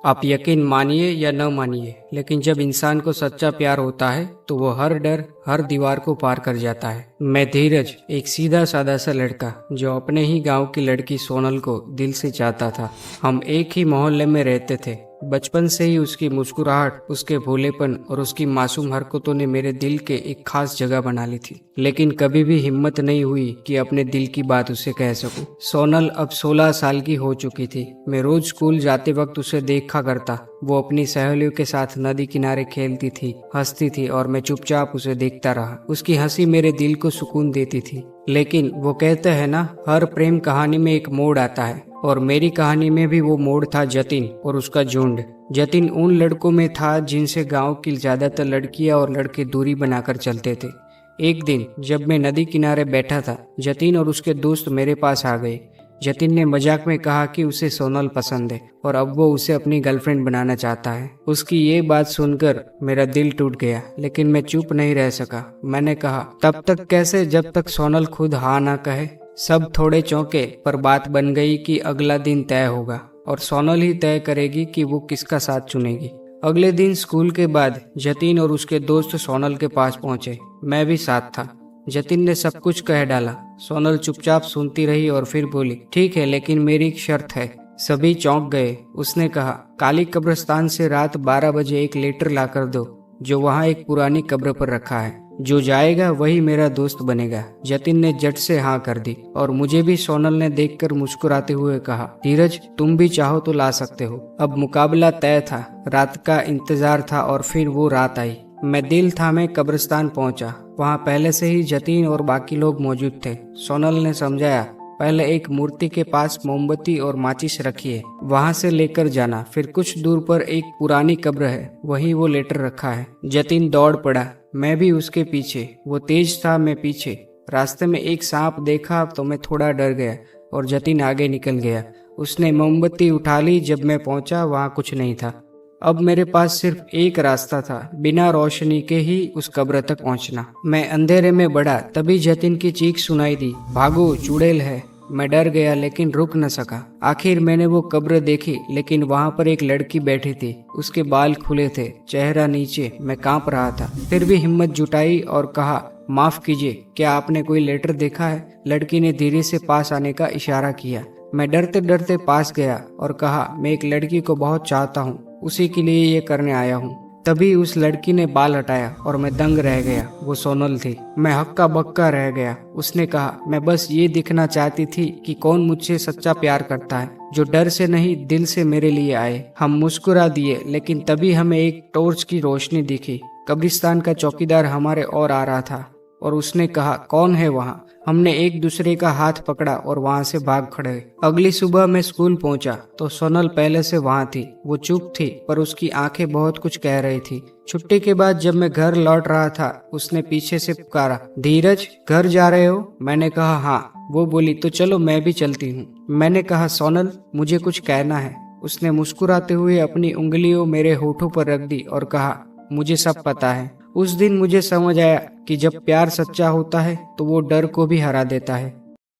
आप यकीन मानिए या न मानिए, लेकिन जब इंसान को सच्चा प्यार होता है तो वो हर डर, हर दीवार को पार कर जाता है। मैं धीरज, एक सीधा सादा सा लड़का जो अपने ही गांव की लड़की सोनल को दिल से चाहता था। हम एक ही मोहल्ले में रहते थे। बचपन से ही उसकी मुस्कुराहट, उसके भोलेपन और उसकी मासूम हरकतों ने मेरे दिल के एक खास जगह बना ली थी। लेकिन कभी भी हिम्मत नहीं हुई कि अपने दिल की बात उसे कह सकूं। सोनल अब 16 साल की हो चुकी थी। मैं रोज स्कूल जाते वक्त उसे देखा करता। वो अपनी सहेलियों के साथ नदी किनारे खेलती थी, हंसती थी और मैं चुपचाप उसे देखता रहा। उसकी हंसी मेरे दिल को सुकून देती थी। लेकिन वो कहते हैं ना, हर प्रेम कहानी में एक मोड़ आता है, और मेरी कहानी में भी वो मोड़ था जतिन और उसका झुंड। जतिन उन लड़कों में था जिनसे गांव की ज्यादातर लड़कियां और लड़के दूरी बनाकर चलते थे। एक दिन जब मैं नदी किनारे बैठा था, जतिन और उसके दोस्त मेरे पास आ गए। जतिन ने मजाक में कहा कि उसे सोनल पसंद है और अब वो उसे अपनी गर्लफ्रेंड बनाना चाहता है। उसकी ये बात सुनकर मेरा दिल टूट गया, लेकिन मैं चुप नहीं रह सका। मैंने कहा, तब तक कैसे, जब तक सोनल खुद हाँ ना कहे। सब थोड़े चौंके, पर बात बन गई कि अगला दिन तय होगा और सोनल ही तय करेगी कि वो किसका साथ चुनेगी। अगले दिन स्कूल के बाद जतिन और उसके दोस्त सोनल के पास पहुंचे। मैं भी साथ था। जतिन ने सब कुछ कह डाला। सोनल चुपचाप सुनती रही और फिर बोली, ठीक है, लेकिन मेरी एक शर्त है। सभी चौंक गए। उसने कहा, काली कब्रिस्तान से रात 12 बजे एक लेटर लाकर दो, जो वहाँ एक पुरानी कब्र पर रखा है। जो जाएगा वही मेरा दोस्त बनेगा। जतिन ने झट से हाँ कर दी और मुझे भी सोनल ने देखकर मुस्कुराते हुए कहा, धीरज, तुम भी चाहो तो ला सकते हो। अब मुकाबला तय था। रात का इंतजार था और फिर वो रात आई। मैं दिल थामे कब्रिस्तान पहुंचा। वहाँ पहले से ही जतिन और बाकी लोग मौजूद थे। सोनल ने समझाया, पहले एक मूर्ति के पास मोमबत्ती और माचिस रखिए, वहाँ से लेकर जाना। फिर कुछ दूर पर एक पुरानी कब्र है, वहीं वो लेटर रखा है। जतिन दौड़ पड़ा, मैं भी उसके पीछे। वो तेज था, मैं पीछे। रास्ते में एक सांप देखा तो मैं थोड़ा डर गया और जतिन आगे निकल गया। उसने मोमबत्ती उठा ली। जब मैं पहुंचा, वहाँ कुछ नहीं था। अब मेरे पास सिर्फ एक रास्ता था, बिना रोशनी के ही उस कब्र तक पहुंचना। मैं अंधेरे में बढ़ा, तभी जतिन की चीख सुनाई दी, भागो, चुड़ैल है। मैं डर गया लेकिन रुक न सका। आखिर मैंने वो कब्र देखी, लेकिन वहाँ पर एक लड़की बैठी थी। उसके बाल खुले थे, चेहरा नीचे। मैं कांप रहा था, फिर भी हिम्मत जुटाई और कहा, माफ कीजिए, क्या आपने कोई लेटर देखा है? लड़की ने धीरे से पास आने का इशारा किया। मैं डरते डरते पास गया और कहा, मैं एक लड़की को बहुत चाहता हूँ, उसी के लिए ये करने आया हूँ। तभी उस लड़की ने बाल हटाया और मैं दंग रह गया। वो सोनल थी। मैं हक्का बक्का रह गया। उसने कहा, मैं बस ये दिखना चाहती थी कि कौन मुझसे सच्चा प्यार करता है, जो डर से नहीं दिल से मेरे लिए आए। हम मुस्कुरा दिए, लेकिन तभी हमें एक टॉर्च की रोशनी दिखी। कब्रिस्तान का चौकीदार हमारे और आ रहा था और उसने कहा, कौन है वहाँ? हमने एक दूसरे का हाथ पकड़ा और वहाँ से भाग खड़े। अगली सुबह मैं स्कूल पहुँचा तो सोनल पहले से वहाँ थी। वो चुप थी, पर उसकी आंखें बहुत कुछ कह रही थी। छुट्टी के बाद जब मैं घर लौट रहा था, उसने पीछे से पुकारा, धीरज, घर जा रहे हो? मैंने कहा, हाँ। वो बोली, तो चलो मैं भी चलती हूँ। मैंने कहा, सोनल, मुझे कुछ कहना है। उसने मुस्कुराते हुए अपनी उंगलियों मेरे होठों पर रख दी और कहा, मुझे सब पता है। उस दिन मुझे समझ आया कि जब प्यार सच्चा होता है तो वो डर को भी हरा देता है।